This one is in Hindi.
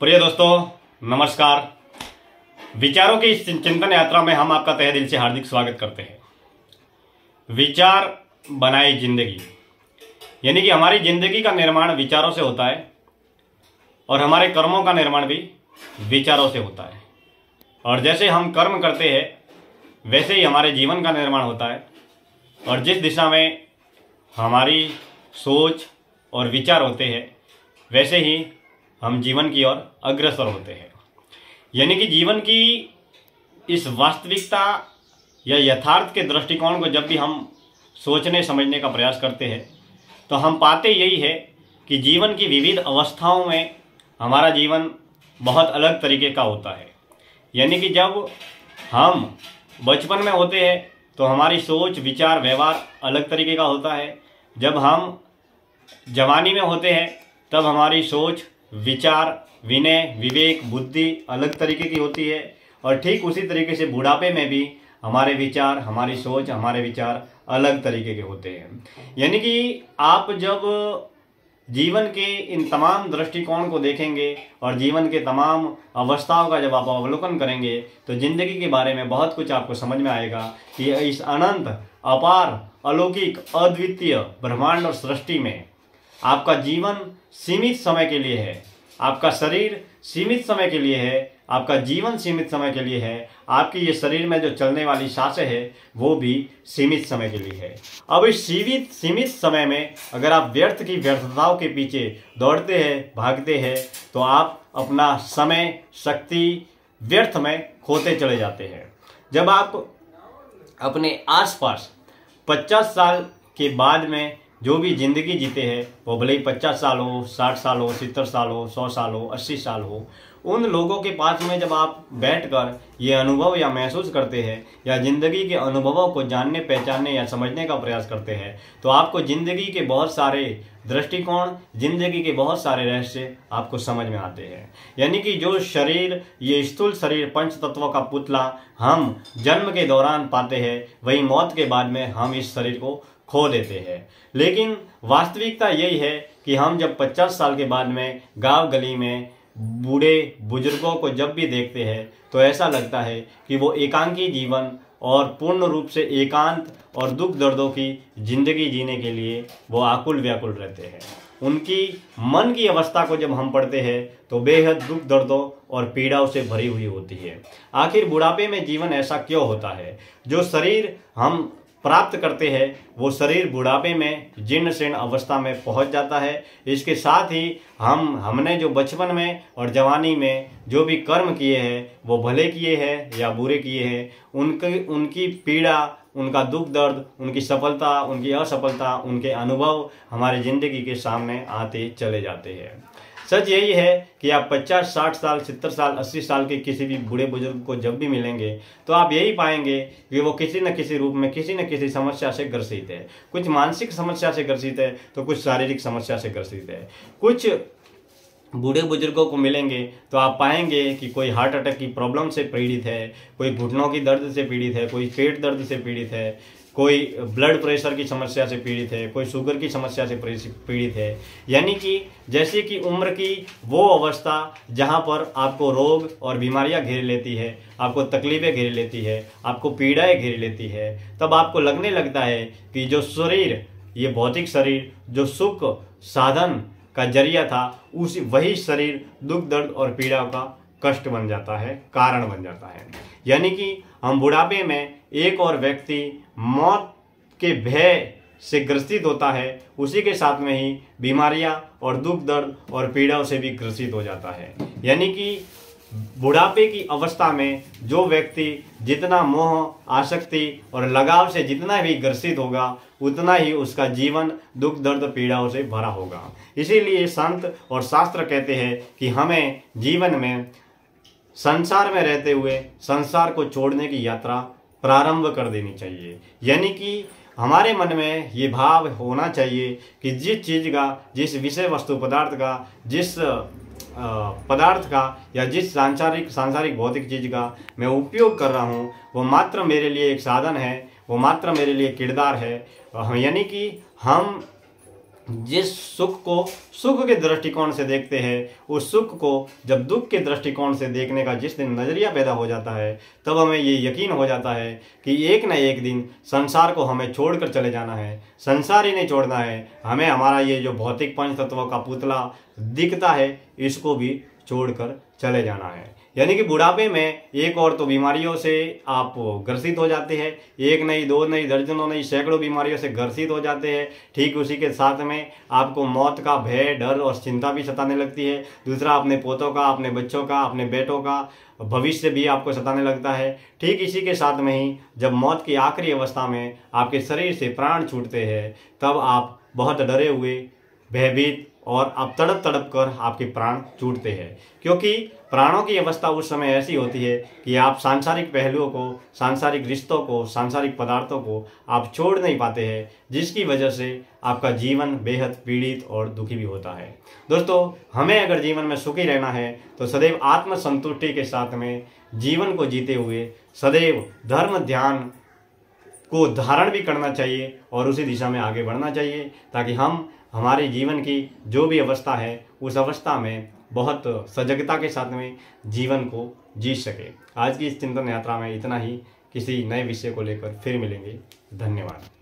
प्रिय दोस्तों, नमस्कार। विचारों की इस चिंतन यात्रा में हम आपका तहे दिल से हार्दिक स्वागत करते हैं। विचार बनाए जिंदगी, यानी कि हमारी जिंदगी का निर्माण विचारों से होता है और हमारे कर्मों का निर्माण भी विचारों से होता है। और जैसे हम कर्म करते हैं वैसे ही हमारे जीवन का निर्माण होता है और जिस दिशा में हमारी सोच और विचार होते हैं वैसे ही हम जीवन की ओर अग्रसर होते हैं। यानी कि जीवन की इस वास्तविकता या यथार्थ के दृष्टिकोण को जब भी हम सोचने समझने का प्रयास करते हैं तो हम पाते यही है कि जीवन की विविध अवस्थाओं में हमारा जीवन बहुत अलग तरीके का होता है। यानी कि जब हम बचपन में होते हैं तो हमारी सोच विचार व्यवहार अलग तरीके का होता है। जब हम जवानी में होते हैं तब हमारी सोच विचार विनय विवेक बुद्धि अलग तरीके की होती है और ठीक उसी तरीके से बुढ़ापे में भी हमारे विचार हमारी सोच हमारे विचार अलग तरीके के होते हैं। यानी कि आप जब जीवन के इन तमाम दृष्टिकोण को देखेंगे और जीवन के तमाम अवस्थाओं का जब आप अवलोकन करेंगे तो जिंदगी के बारे में बहुत कुछ आपको समझ में आएगा कि इस अनंत अपार अलौकिक अद्वितीय ब्रह्मांड और सृष्टि में आपका जीवन सीमित समय के लिए है, आपका शरीर सीमित समय के लिए है, आपका जीवन सीमित समय के लिए है, आपकी ये शरीर में जो चलने वाली सांसें है वो भी सीमित समय के लिए है। अब इस सीमित समय में अगर आप व्यर्थ की व्यर्थताओं के पीछे दौड़ते हैं भागते हैं तो आप अपना समय शक्ति व्यर्थ में खोते चले जाते हैं। जब आप अपने आसपास 50 साल के बाद में जो भी जिंदगी जीते हैं वो भले ही 50 साल हो 60 साल हो 70 साल हो 100 साल हो 80 साल हो, उन लोगों के पास में जब आप बैठकर ये अनुभव या महसूस करते हैं या ज़िंदगी के अनुभवों को जानने पहचानने या समझने का प्रयास करते हैं तो आपको ज़िंदगी के बहुत सारे दृष्टिकोण जिंदगी के बहुत सारे रहस्य आपको समझ में आते हैं। यानी कि जो शरीर ये स्थूल शरीर पंच तत्वों का पुतला हम जन्म के दौरान पाते हैं वही मौत के बाद में हम इस शरीर को खो देते हैं। लेकिन वास्तविकता यही है कि हम जब 50 साल के बाद में गांव गली में बूढ़े बुजुर्गों को जब भी देखते हैं तो ऐसा लगता है कि वो एकांकी जीवन और पूर्ण रूप से एकांत और दुख दर्दों की जिंदगी जीने के लिए वो आकुल व्याकुल रहते हैं। उनकी मन की अवस्था को जब हम पढ़ते हैं तो बेहद दुख दर्दों और पीड़ाओं से भरी हुई होती है। आखिर बुढ़ापे में जीवन ऐसा क्यों होता है? जो शरीर हम प्राप्त करते हैं वो शरीर बुढ़ापे में जीर्ण शीर्ण अवस्था में पहुंच जाता है। इसके साथ ही हमने जो बचपन में और जवानी में जो भी कर्म किए हैं वो भले किए हैं या बुरे किए हैं, उनकी पीड़ा उनका दुख दर्द उनकी सफलता उनकी असफलता उनके अनुभव हमारे ज़िंदगी के सामने आते चले जाते हैं। सच यही है कि आप 50 60 साल 70 साल 80 साल के किसी भी बूढ़े बुजुर्ग को जब भी मिलेंगे तो आप यही पाएंगे कि वो किसी न किसी रूप में किसी न किसी समस्या से ग्रसित है। कुछ मानसिक समस्या से ग्रसित है तो कुछ शारीरिक समस्या से ग्रसित है। कुछ बूढ़े बुजुर्गों को मिलेंगे तो आप पाएंगे कि कोई हार्ट अटैक की प्रॉब्लम से पीड़ित है, कोई घुटनों की दर्द से पीड़ित है, कोई पेट दर्द से पीड़ित है, कोई ब्लड प्रेशर की समस्या से पीड़ित है, कोई शुगर की समस्या से पीड़ित है। यानी कि जैसे कि उम्र की वो अवस्था जहाँ पर आपको रोग और बीमारियाँ घेर लेती है, आपको तकलीफ़ें घेर लेती है, आपको पीड़ाएँ घेर लेती है, तब आपको लगने लगता है कि जो शरीर ये भौतिक शरीर जो सुख साधन का जरिया था वही शरीर दुख दर्द और पीड़ा का कष्ट बन जाता है, कारण बन जाता है। यानी कि हम बुढ़ापे में एक और व्यक्ति मौत के भय से ग्रसित होता है, उसी के साथ में ही बीमारियां और दुख दर्द और पीड़ाओं से भी ग्रसित हो जाता है। यानी कि बुढ़ापे की अवस्था में जो व्यक्ति जितना मोह आसक्ति और लगाव से जितना भी ग्रसित होगा उतना ही उसका जीवन दुख दर्द पीड़ाओं से भरा होगा। इसीलिए संत और शास्त्र कहते हैं कि हमें जीवन में संसार में रहते हुए संसार को छोड़ने की यात्रा प्रारंभ कर देनी चाहिए। यानी कि हमारे मन में ये भाव होना चाहिए कि जिस चीज़ का जिस विषय वस्तु पदार्थ का जिस पदार्थ का या जिस सांसारिक भौतिक चीज़ का मैं उपयोग कर रहा हूँ वो मात्र मेरे लिए एक साधन है, वो मात्र मेरे लिए किरदार है। यानी कि हम जिस सुख को सुख के दृष्टिकोण से देखते हैं, उस सुख को जब दुख के दृष्टिकोण से देखने का जिस दिन नज़रिया पैदा हो जाता है, तब हमें ये यकीन हो जाता है कि एक न एक दिन संसार को हमें छोड़कर चले जाना है। संसार ही नहीं छोड़ना है, हमें हमारा ये जो भौतिक पंच तत्वों का पुतला दिखता है, इसको भी छोड़कर चले जाना है। यानी कि बुढ़ापे में एक और तो बीमारियों से आप ग्रसित हो जाते हैं, एक नहीं, दो नहीं, दर्जनों नहीं, सैकड़ों बीमारियों से ग्रसित हो जाते हैं। ठीक उसी के साथ में आपको मौत का भय, डर और चिंता भी सताने लगती है। दूसरा, अपने पोतों का, अपने बच्चों का, अपने बेटों का भविष्य भी आपको सताने लगता है। ठीक इसी के साथ में ही जब मौत की आखिरी अवस्था में आपके शरीर से प्राण छूटते हैं, तब आप बहुत डरे हुए, भयभीत और आप तड़प तड़प कर आपके प्राण छूटते हैं, क्योंकि प्राणों की अवस्था उस समय ऐसी होती है कि आप सांसारिक पहलुओं को, सांसारिक रिश्तों को, सांसारिक पदार्थों को आप छोड़ नहीं पाते हैं, जिसकी वजह से आपका जीवन बेहद पीड़ित और दुखी भी होता है। दोस्तों, हमें अगर जीवन में सुखी रहना है तो सदैव आत्मसंतुष्टि के साथ में जीवन को जीते हुए सदैव धर्म ध्यान को धारण भी करना चाहिए और उसी दिशा में आगे बढ़ना चाहिए, ताकि हम हमारे जीवन की जो भी अवस्था है, उस अवस्था में बहुत सजगता के साथ में जीवन को जी सके। आज की इस चिंतन यात्रा में इतना ही। किसी नए विषय को लेकर फिर मिलेंगे। धन्यवाद।